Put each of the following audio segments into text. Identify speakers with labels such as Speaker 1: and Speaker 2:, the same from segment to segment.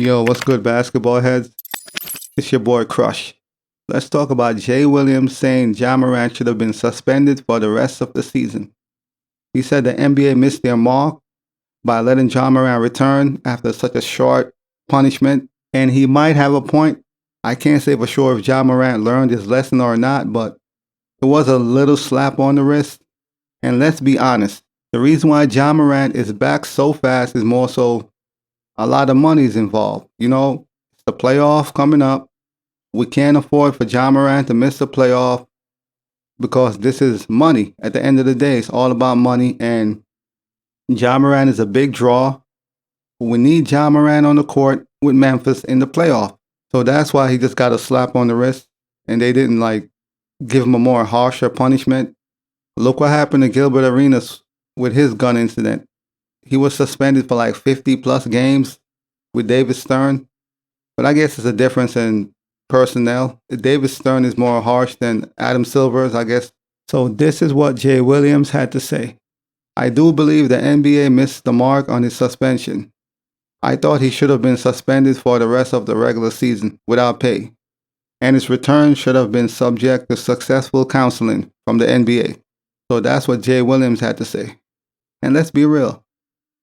Speaker 1: Yo, what's good, basketball heads? It's your boy Crush. Let's talk about Jay Williams saying Ja Morant should have been suspended for the rest of the season. He said the NBA missed their mark by letting Ja Morant return after such a short punishment, and he might have a point. I can't say for sure if Ja Morant learned his lesson or not, but it was a little slap on the wrist. And let's be honest, the reason why Ja Morant is back so fast is more so a lot of money is involved. You know, it's the playoff coming up. We can't afford for Ja Morant to miss the playoff because this is money. At the end of the day, it's all about money, and Ja Morant is a big draw. We need Ja Morant on the court with Memphis in the playoff. So that's why he just got a slap on the wrist, and they didn't give him a more harsher punishment. Look what happened to Gilbert Arenas with his gun incident. He was suspended for like 50 plus games with David Stern. But I guess it's a difference in personnel. David Stern is more harsh than Adam Silver's, I guess. So this is what Jay Williams had to say. I do believe the NBA missed the mark on his suspension. I thought he should have been suspended for the rest of the regular season without pay, and his return should have been subject to successful counseling from the NBA. So that's what Jay Williams had to say. And let's be real.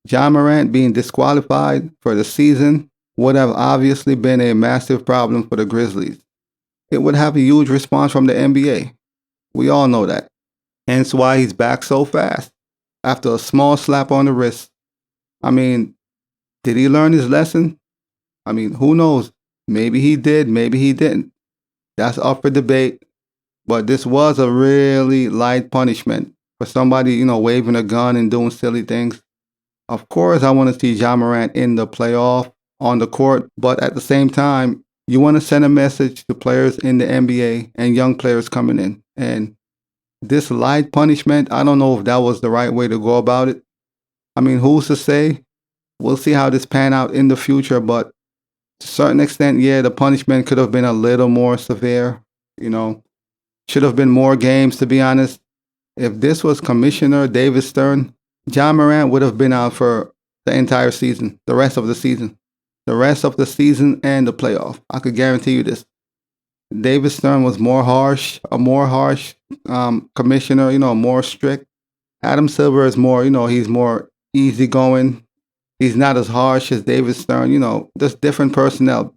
Speaker 1: Ja Morant being disqualified for the season would have obviously been a massive problem for the Grizzlies. It would have a huge response from the NBA. We all know that. Hence why he's back so fast after a small slap on the wrist. I mean, did he learn his lesson? I mean, who knows? Maybe he did, maybe he didn't. That's up for debate. But this was a really light punishment for somebody, waving a gun and doing silly things. Of course, I want to see Ja Morant in the playoff on the court, but at the same time, you want to send a message to players in the NBA and young players coming in. And this light punishment, I don't know if that was the right way to go about it. I mean, who's to say? We'll see how this pan out in the future, but to a certain extent, yeah, the punishment could have been a little more severe, Should have been more games, to be honest. If this was Commissioner David Stern, Ja Morant would have been out for the entire season, the rest of the season. The rest of the season and the playoff. I could guarantee you this. David Stern was a more harsh commissioner, more strict. Adam Silver is more, he's more easygoing. He's not as harsh as David Stern, just different personnel.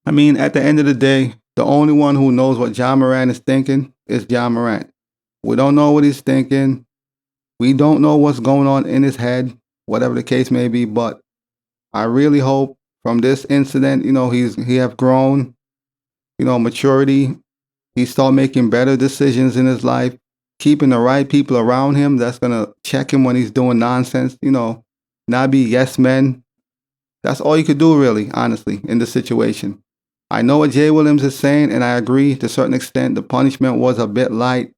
Speaker 1: I mean, at the end of the day, the only one who knows what Ja Morant is thinking is Ja Morant. We don't know what he's thinking. We don't know what's going on in his head, whatever the case may be, but I really hope from this incident, he have grown, maturity. He start making better decisions in his life, keeping the right people around him that's going to check him when he's doing nonsense, not be yes men. That's all you could do, really, honestly, in this situation. I know what Jay Williams is saying, and I agree to a certain extent. The punishment was a bit light.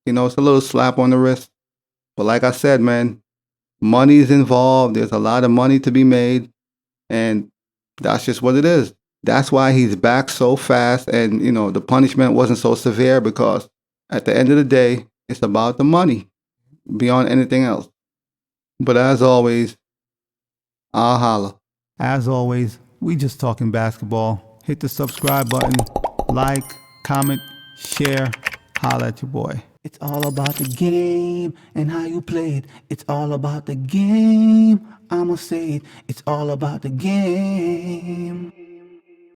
Speaker 1: It's a little slap on the wrist. But like I said, man, money is involved. There's a lot of money to be made. And that's just what it is. That's why he's back so fast. And, the punishment wasn't so severe because at the end of the day, it's about the money beyond anything else. But as always, I'll holla. As always, we just talking basketball. Hit the subscribe button, like, comment, share, holla at your boy.
Speaker 2: It's all about the game and how you play it. It's all about the game. I'ma say it. It's all about the game.